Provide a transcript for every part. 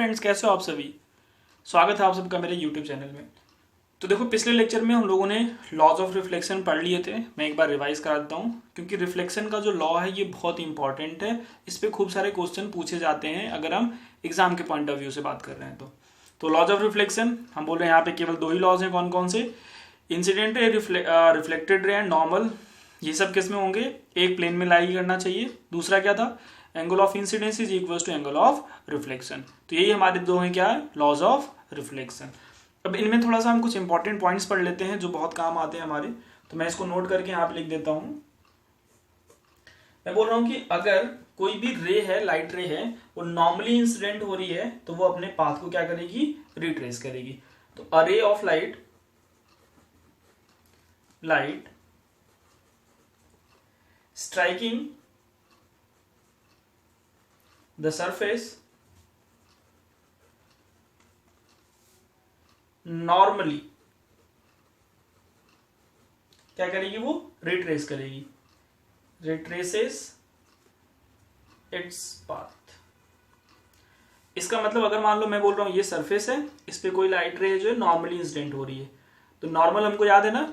Friends, कैसे हो आप सभी। स्वागत है आप सबका मेरे यूट्यूब चैनल में। तो देखो, पिछले लेक्चर में हम लोगों ने लॉज ऑफ रिफ्लेक्शन पढ़ लिए थे। मैं एक बार रिवाइज करा देता हूँ, क्योंकि रिफ्लेक्शन का जो लॉ है ये बहुत इंपॉर्टेंट है। इस पे खूब सारे क्वेश्चन पूछे जाते हैं अगर हम एग्जाम के पॉइंट ऑफ व्यू से बात कर रहे हैं। तो लॉज ऑफ रिफ्लेक्शन हम बोल रहे हैं यहाँ पे केवल दो ही लॉज हैं। कौन कौन से? Incident ray, reflected ray and normal. ये सब किस में होंगे? एक प्लेन में लाई करना चाहिए। दूसरा क्या था? Angle of incidence is equal to angle of reflection. तो यही हमारे दो हैं, क्या है? Laws of reflection. अब इनमें थोड़ा सा हम कुछ इंपॉर्टेंट पॉइंट्स पढ़ लेते हैं जो बहुत काम आते हैं हमारे। तो मैं इसको नोट करके यहाँ पे लिख देता हूं। मैं बोल रहा हूं कि अगर कोई भी रे है, लाइट रे है, वो नॉर्मली इंसिडेंट हो रही है तो वो अपने पाथ को क्या करेगी? रिट्रेस करेगी। तो a ray of light striking the surface normally क्या करेगी? वो रिट्रेस करेगी, रिट्रेसेस इट्स पाथ। इसका मतलब अगर मान लो मैं बोल रहा हूं ये सरफेस है, इस पे कोई लाइट रे जो है नॉर्मली इंसिडेंट हो रही है। तो नॉर्मल हमको याद है ना,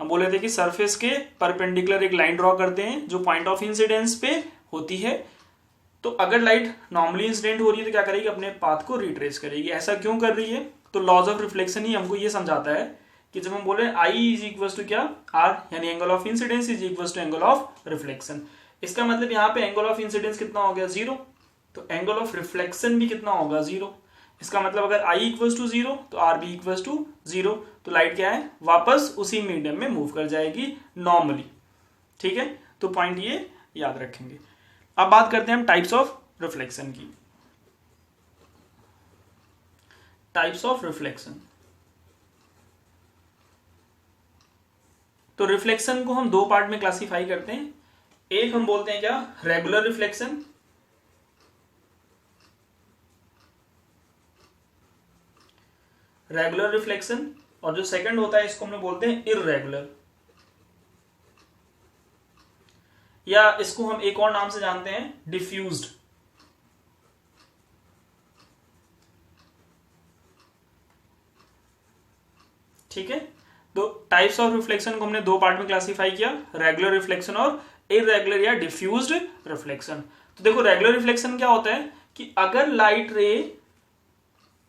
हम बोले थे कि सरफेस के परपेंडिकुलर एक लाइन ड्रॉ करते हैं जो पॉइंट ऑफ इंसिडेंस पे होती है। तो अगर लाइट नॉर्मली इंसिडेंट हो रही है तो क्या करेगी? अपने पाथ को रिट्रेस करेगी। ऐसा क्यों कर रही है? तो लॉज ऑफ रिफ्लेक्शन ही हमको ये समझाता है कि जब हम बोले आई इज इक्वल टू क्या? आर, यानी angle of incidence is equal to angle of reflection. इसका मतलब यहाँ पे एंगल ऑफ इंसिडेंस कितना हो गया? 0। तो एंगल ऑफ रिफ्लेक्शन भी कितना होगा? 0। इसका मतलब अगर आई इक्वल टू 0 तो आर भी इक्वल टू 0। तो लाइट क्या है? वापस उसी मीडियम में मूव कर जाएगी नॉर्मली। ठीक है, तो पॉइंट ये याद रखेंगे। अब बात करते हैं हम टाइप्स ऑफ रिफ्लेक्शन की। Types of reflection. तो रिफ्लेक्शन को हम दो पार्ट में क्लासिफाई करते हैं। एक हम बोलते हैं क्या? Regular reflection. Regular reflection. और जो सेकंड होता है इसको हम बोलते हैं इररेगुलर, या इसको हम एक और नाम से जानते हैं, डिफ्यूज्ड। ठीक है, तो टाइप्स ऑफ रिफ्लेक्शन को हमने दो पार्ट में क्लासिफाई किया, रेगुलर रिफ्लेक्शन और इररेगुलर या डिफ्यूज्ड रिफ्लेक्शन। तो देखो, रेगुलर रिफ्लेक्शन क्या होता है कि अगर लाइट रे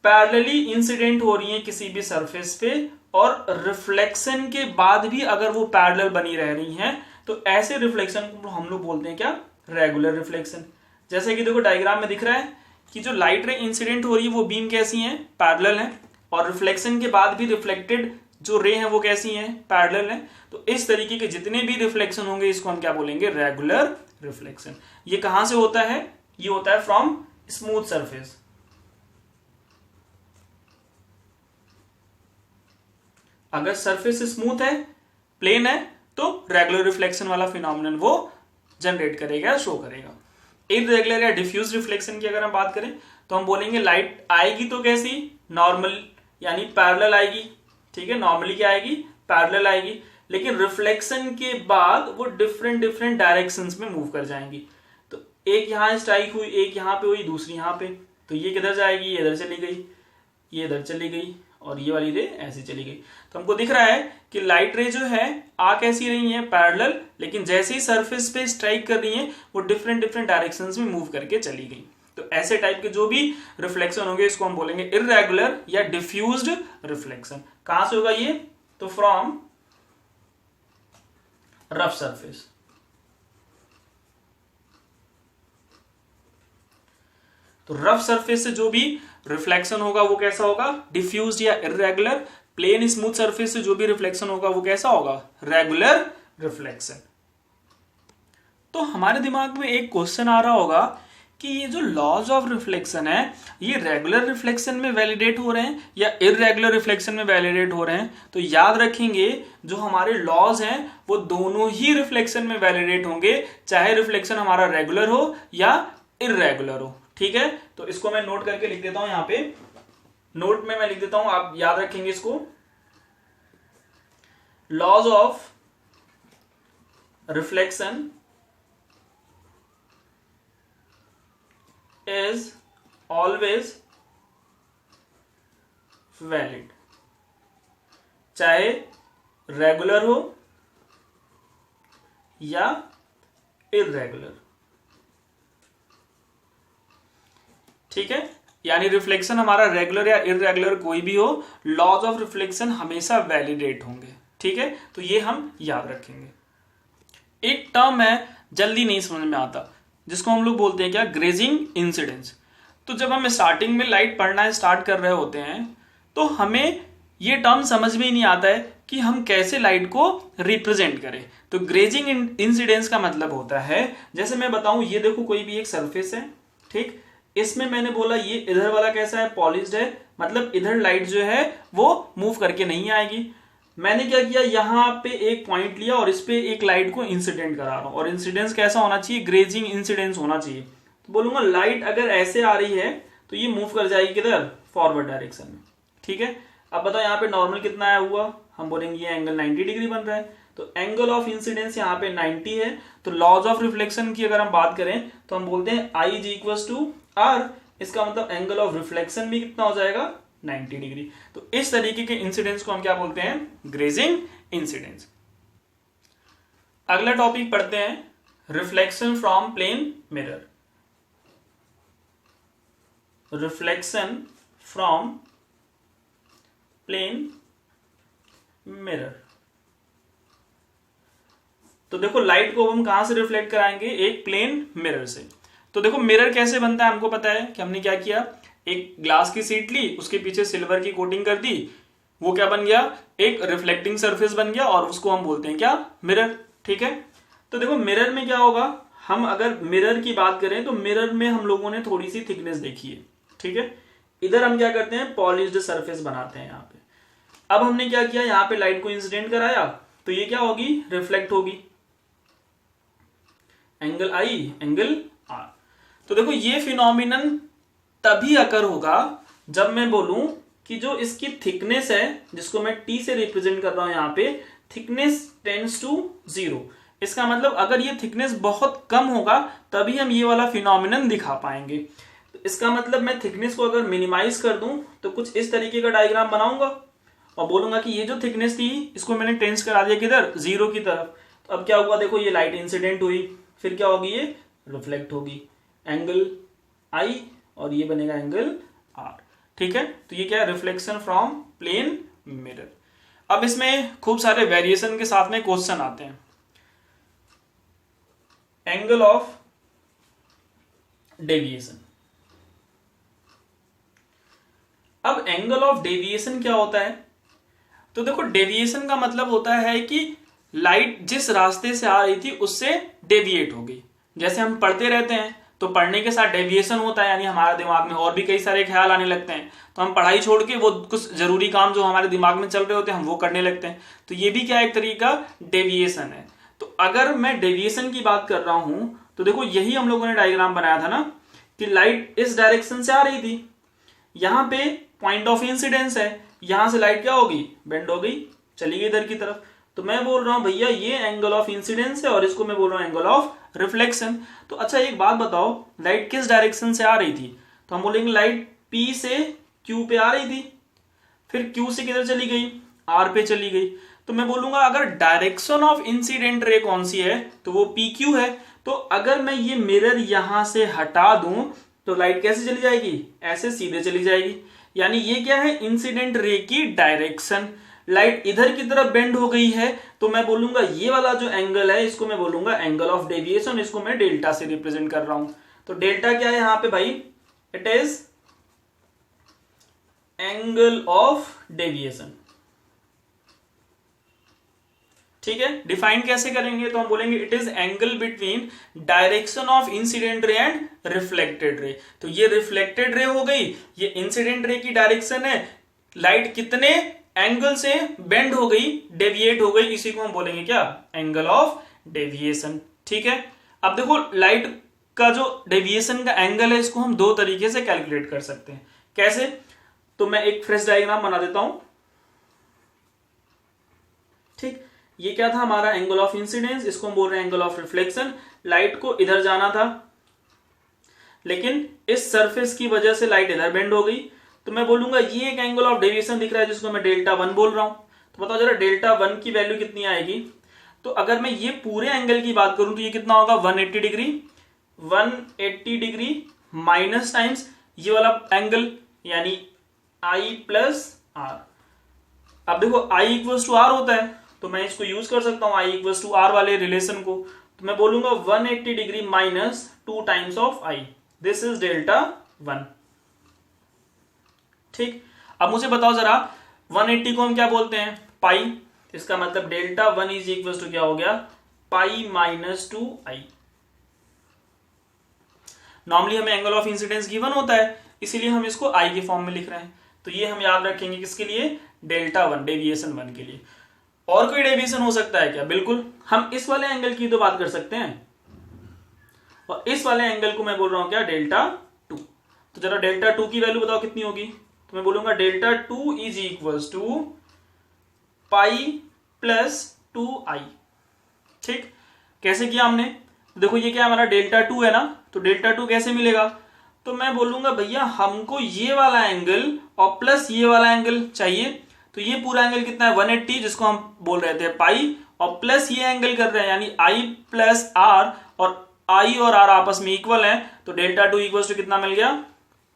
पैरेलली इंसिडेंट हो रही है किसी भी सरफेस पे और रिफ्लेक्शन के बाद भी अगर वो पैरेलल बनी रह रही हैं, तो ऐसे रिफ्लेक्शन को हम लोग बोलते हैं क्या? Regular reflection. जैसे कि देखो डायग्राम में दिख रहा है कि जो लाइट रे इंसिडेंट हो रही है वो बीम कैसी है? पैरेलल है। और रिफ्लेक्शन के बाद भी रिफ्लेक्टेड जो रे है वो कैसी है? पैरेलल है। तो इस तरीके के जितने भी रिफ्लेक्शन होंगे इसको हम क्या बोलेंगे? Regular reflection. ये कहां से होता है? ये होता है फ्रॉम स्मूथ सरफेस। अगर सरफेस स्मूथ है, प्लेन है, तो रेगुलर रिफ्लेक्शन वाला फिनोमिनन वो जनरेट करेगा, शो करेगा। इररेगुलर या डिफ्यूज रिफ्लेक्शन की अगर हम बात करें तो हम बोलेंगे लाइट आएगी तो कैसी? नॉर्मल, यानी पैरेलल आएगी। ठीक है, नॉर्मली क्या आएगी? पैरेलल आएगी। लेकिन रिफ्लेक्शन के बाद वो डिफरेंट डिफरेंट डायरेक्शंस में मूव कर जाएंगी। तो एक यहां स्ट्राइक हुई, एक यहां पे हुई, दूसरी यहां पे। तो ये किधर जाएगी? ये इधर चली गई, ये इधर चली गई, और ये वाली रे ऐसी चली गई। तो हमको दिख रहा है कि लाइट रे जो है आ कैसी रही है? पैरेलल, लेकिन जैसे ही सरफेस पे स्ट्राइक कर रही है वो डिफरेंट डिफरेंट डायरेक्शंस में मूव करके चली गई। तो ऐसे टाइप के जो भी रिफ्लेक्शन होंगे इसको हम बोलेंगे इररेगुलर या डिफ्यूज्ड रिफ्लेक्शन। कहां से होगा ये? तो फ्रॉम रफ सरफेस। तो रफ सरफेस से जो भी रिफ्लेक्शन होगा वो कैसा होगा? डिफ्यूज्ड या इररेगुलर। प्लेन स्मूथ सरफेस से जो भी रिफ्लेक्शन होगा वो कैसा होगा? Regular reflection. तो हमारे दिमाग में एक क्वेश्चन आ रहा होगा कि ये जो लॉज ऑफ रिफ्लेक्शन है ये रेगुलर रिफ्लेक्शन में वैलिडेट हो रहे हैं या इररेगुलर रिफ्लेक्शन में वैलिडेट हो रहे हैं। तो याद रखेंगे जो हमारे लॉज हैं वो दोनों ही रिफ्लेक्शन में वैलिडेट होंगे, चाहे रिफ्लेक्शन हमारा रेगुलर हो या इररेगुलर हो। ठीक है, तो इसको मैं नोट करके लिख देता हूं, यहां पे नोट में मैं लिख देता हूं, आप याद रखेंगे इसको। Laws of reflection is always valid, चाहे रेगुलर हो या इररेगुलर। ठीक है, यानी रिफ्लेक्शन हमारा रेगुलर या इररेगुलर कोई भी हो, लॉज ऑफ रिफ्लेक्शन हमेशा वैलिडेट होंगे। ठीक है, तो ये हम याद रखेंगे। एक टर्म है जल्दी नहीं समझ में आता, जिसको हम लोग बोलते हैं क्या, ग्रेजिंग इंसिडेंस। तो जब हम स्टार्टिंग में लाइट पढ़ना स्टार्ट कर रहे होते हैं तो हमें ये टर्म समझ में ही नहीं आता है कि हम कैसे लाइट को रिप्रेजेंट करें। तो ग्रेजिंग इंसिडेंस का मतलब होता है, जैसे मैं बताऊं, ये देखो कोई भी एक सरफेस है, ठीक, इसमें मैंने बोला ये इधर वाला कैसा है, पॉलिश्ड है, मतलब इधर लाइट जो है वो मूव करके नहीं आएगी। मैंने क्या किया, यहां पे एक पॉइंट लिया और इस पे एक लाइट को इंसिडेंट करा रहा हूं, और इंसिडेंस कैसा होना चाहिए, ग्रेजिंग इंसिडेंस होना चाहिए। तो बोलूंगा लाइट अगर ऐसे आ रही है तो ये मूव कर जाएगी किधर, फॉरवर्ड डायरेक्शन में। ठीक है, अब बताओ यहाँ पे नॉर्मल कितना आया हुआ, हम बोलेंगे ये एंगल 90 डिग्री बन रहा है, तो एंगल ऑफ इंसिडेंस यहाँ पे 90 है। तो लॉज ऑफ रिफ्लेक्शन की अगर हम बात करें तो हम बोलते हैं I is equal to R, इसका मतलब एंगल ऑफ रिफ्लेक्शन भी कितना हो जाएगा, 90 डिग्री। तो इस तरीके के इंसिडेंस को हम क्या बोलते हैं, ग्रेजिंग इंसिडेंस। अगला टॉपिक पढ़ते हैं, reflection from plane mirror. Reflection from plane mirror. तो देखो लाइट को हम कहां से रिफ्लेक्ट कराएंगे, एक प्लेन मिरर से। तो देखो मिरर कैसे बनता है, हमको पता है कि हमने क्या किया, एक ग्लास की शीट ली, उसके पीछे सिल्वर की कोटिंग कर दी, वो क्या बन गया, एक रिफ्लेक्टिंग सरफेस बन गया, और उसको हम बोलते हैं क्या, मिरर। ठीक है, तो देखो मिरर में क्या होगा, हम अगर मिरर की बात करें तो मिरर में हम लोगों ने थोड़ी सी थिकनेस देखी है। ठीक है, इधर हम क्या करते हैं, पॉलिश्ड सरफेस बनाते हैं यहाँ पे। अब हमने क्या किया, यहाँ पे लाइट को इंसिडेंट कराया, तो ये क्या होगी, रिफ्लेक्ट होगी, एंगल I एंगल R। तो देखो ये फिनोमिनन तभी अकर होगा जब मैं बोलूं कि जो इसकी थिकनेस है, जिसको मैं T से रिप्रेजेंट कर रहा हूं यहाँ पे, थिकनेस टेंड्स टू 0। इसका मतलब अगर ये थिकनेस बहुत कम होगा तभी हम ये वाला फिनोमिनन दिखा पाएंगे। तो इसका मतलब मैं थिकनेस को अगर मिनिमाइज कर दूं तो कुछ इस तरीके का डायग्राम बनाऊंगा और बोलूंगा कि ये जो थिकनेस थी इसको मैंने टेंस करा दिया किधर, 0 की तरफ। तो अब क्या हुआ, देखो ये लाइट इंसिडेंट हुई, फिर क्या होगी, ये रिफ्लेक्ट होगी, एंगल I और ये बनेगा एंगल R। ठीक है, तो ये क्या है, रिफ्लेक्शन फ्रॉम प्लेन मिरर। अब इसमें खूब सारे वेरिएशन के साथ में क्वेश्चन आते हैं। Angle of deviation. अब एंगल ऑफ डेविएशन क्या होता है, तो देखो डेविएशन का मतलब होता है कि लाइट जिस रास्ते से आ रही थी उससे डेविएट हो गई। जैसे हम पढ़ते रहते हैं तो पढ़ने के साथ डेविएशन होता है, यानी हमारे दिमाग में और भी कई सारे ख्याल आने लगते हैं, तो हम पढ़ाई छोड़ के वो कुछ जरूरी काम जो हमारे दिमाग में चल रहे होते हैं हम वो करने लगते हैं। तो ये भी क्या एक तरीका डेविएशन है। तो अगर मैं डेविएशन की बात कर रहा हूं तो देखो यही हम लोगों ने डायग्राम बनाया था ना, कि लाइट इस डायरेक्शन से आ रही थी, यहां पे पॉइंट ऑफ इंसिडेंस है, यहां से लाइट क्या होगी, बेंड हो गई, चली गई इधर की तरफ। तो मैं बोल रहा हूं भैया ये एंगल ऑफ इंसिडेंस है और इसको मैं बोल रहा हूं एंगल ऑफ रिफ्लेक्शन। तो अच्छा एक बात बताओ, लाइट किस डायरेक्शन से आ रही थी, तो हम बोलेंगे लाइट P से Q पे आ रही थी, फिर Q से किधर चली गई, R पे चली गई। तो मैं बोलूंगा अगर डायरेक्शन ऑफ इंसिडेंट रे कौन सी है तो वो PQ है। तो अगर मैं ये मिरर यहां से हटा दूं तो लाइट कैसे चली जाएगी, ऐसे सीधे चली जाएगी। यानी ये क्या है, इंसिडेंट रे की डायरेक्शन। लाइट इधर की तरफ बेंड हो गई है तो मैं बोलूंगा ये वाला जो एंगल है इसको मैं बोलूंगा एंगल ऑफ डेविएशन, इसको मैं डेल्टा से रिप्रेजेंट कर रहा हूं। तो डेल्टा क्या है यहां पे भाई, it is angle of deviation. ठीक है, डिफाइन कैसे करेंगे, तो हम बोलेंगे it is angle between direction of incident ray and reflected ray. तो ये रिफ्लेक्टेड रे हो गई, ये इंसिडेंट रे की डायरेक्शन है, लाइट कितने एंगल से बेंड हो गई, डेविएट हो गई, इसी को हम बोलेंगे क्या, एंगल ऑफ डेविएशन। ठीक है, अब देखो लाइट का जो डेविएशन का एंगल है इसको हम दो तरीके से कैलकुलेट कर सकते हैं। कैसे, तो मैं एक फ्रेश डायग्राम बना देता हूं। ठीक, ये क्या था हमारा एंगल ऑफ इंसिडेंस, इसको हम बोल रहे हैं एंगल ऑफ रिफ्लेक्शन। लाइट को इधर जाना था लेकिन इस सरफेस की वजह से लाइट इधर बेंड हो गई, तो मैं बोलूंगा ये एक एंगल ऑफ डेविएशन दिख रहा है जिसको मैं डेल्टा 1 बोल रहा हूं। तो बताओ जरा डेल्टा 1 की वैल्यू कितनी आएगी। तो अगर मैं ये पूरे एंगल की बात करूं तो ये कितना होगा 180 डिग्री। 180 डिग्री माइनस टाइम्स ये वाला एंगल यानी आई प्लस आर। अब देखो आई इक्वल्स टू आर होता है तो मैं इसको यूज कर सकता हूं आई इक्वल्स टू आर वाले रिलेशन को। तो मैं बोलूंगा 180 degree minus 2 times of I, this is delta 1। ठीक, अब मुझे बताओ जरा 180 को हम क्या बोलते हैं पाई। इसका मतलब डेल्टा 1 इज इक्वल टू क्या हो गया पाई माइनस 2 आई। नॉर्मली हमें एंगल ऑफ इंसिडेंस गिवन होता है इसीलिए हम इसको आई के फॉर्म में लिख रहे हैं। तो ये हम याद रखेंगे किसके लिए डेल्टा 1 डेविएशन 1 के लिए। और कोई डेविएशन हो सकता है क्या, बिल्कुल हम इस वाले एंगल की तो बात कर सकते हैं और इस वाले एंगल को मैं बोल रहा हूं क्या डेल्टा 2। तो जरा डेल्टा 2 की वैल्यू बताओ कितनी होगी। तो मैं बोलूंगा delta 2 is equals to pi plus 2 I. ठीक, कैसे किया हमने, देखो ये क्या हमारा डेल्टा 2 है ना, तो डेल्टा 2 कैसे मिलेगा। तो मैं बोलूंगा भैया हमको ये वाला एंगल और प्लस ये वाला एंगल चाहिए। तो ये पूरा एंगल कितना है 180 जिसको हम बोल रहे थे पाई, और प्लस ये एंगल कर रहे हैं यानी आई प्लस आर, और आई और आर आपस में इक्वल है। तो डेल्टा 2 इक्वल टू कितना मिल गया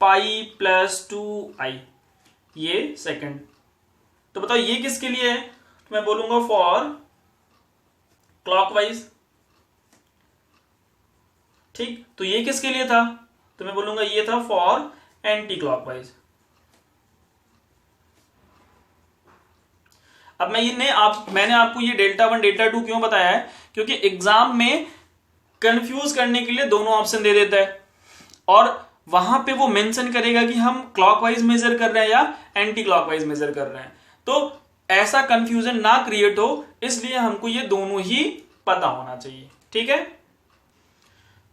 पाई प्लस 2 आई, ये सेकंड। तो बताओ ये किसके लिए है। तो मैं बोलूंगा फॉर क्लॉकवाइज। ठीक, तो ये किसके लिए था। तो मैं बोलूंगा ये था फॉर एंटी क्लॉकवाइज। अब मैंने आपको ये डेल्टा 1 डेल्टा 2 क्यों बताया है, क्योंकि एग्जाम में कंफ्यूज करने के लिए दोनों ऑप्शन दे देता है और वहां पे वो मेंशन करेगा कि हम क्लॉकवाइज मेजर कर रहे हैं या एंटी क्लॉकवाइज मेजर कर रहे हैं। तो ऐसा कंफ्यूजन ना क्रिएट हो इसलिए हमको ये दोनों ही पता होना चाहिए। ठीक है,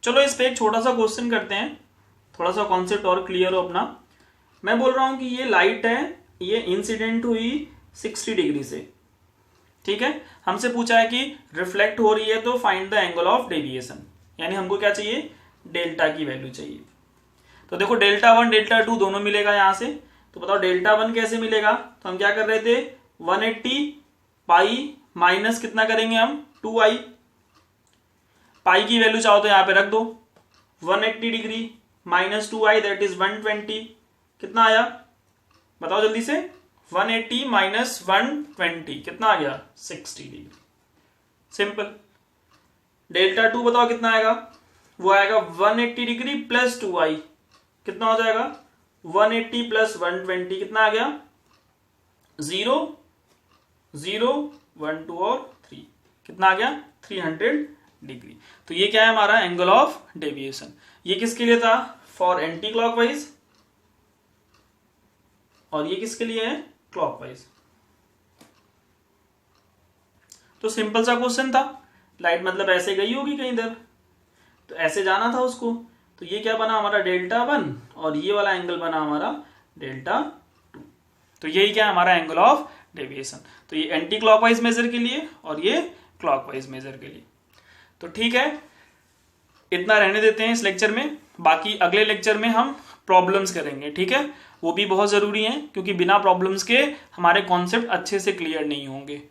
चलो इस पे एक छोटा सा क्वेश्चन करते हैं, थोड़ा सा कॉन्सेप्ट और क्लियर हो अपना। मैं बोल रहा हूं कि ये लाइट है, ये इंसिडेंट हुई 60 डिग्री से। ठीक है, हमसे पूछा है कि रिफ्लेक्ट हो रही है तो find the angle of deviation, यानी हमको क्या चाहिए डेल्टा की वैल्यू चाहिए। तो देखो डेल्टा 1 डेल्टा 2 दोनों मिलेगा यहां से। तो बताओ डेल्टा 1 कैसे मिलेगा। तो हम क्या कर रहे थे 180 पाई माइनस कितना करेंगे हम 2i। पाई की वैल्यू चाहो तो यहां पे रख दो 180 degree minus 2i that is 120। कितना आया बताओ जल्दी से 180 माइनस 120 कितना आ गया 60 डिग्री। सिंपल। डेल्टा 2 बताओ कितना आएगा, वो आएगा 180 डिग्री प्लस 2i कितना हो जाएगा 180 प्लस 120 कितना आ गया 0 0 1 2 और 3 कितना आ गया 300 डिग्री। तो ये क्या है हमारा एंगल ऑफ डेविएशन। ये किसके लिए था फॉर एंटी क्लॉकवाइज और ये किसके लिए है क्लॉकवाइज। तो सिंपल सा क्वेश्चन था, लाइट मतलब ऐसे गई होगी कहीं इधर तो ऐसे जाना था उसको। तो ये क्या बना हमारा डेल्टा 1 और ये वाला एंगल बना हमारा डेल्टा 2। तो यही क्या है हमारा एंगल ऑफ डेविएशन। तो ये एंटी क्लॉकवाइज मेजर के लिए और ये क्लॉकवाइज मेजर के लिए। तो ठीक है, इतना रहने देते हैं इस लेक्चर में, बाकी अगले लेक्चर में हम प्रॉब्लम्स करेंगे। ठीक है, वो भी बहुत जरूरी है क्योंकि बिना प्रॉब्लम्स के हमारे कॉन्सेप्ट अच्छे से क्लियर नहीं होंगे।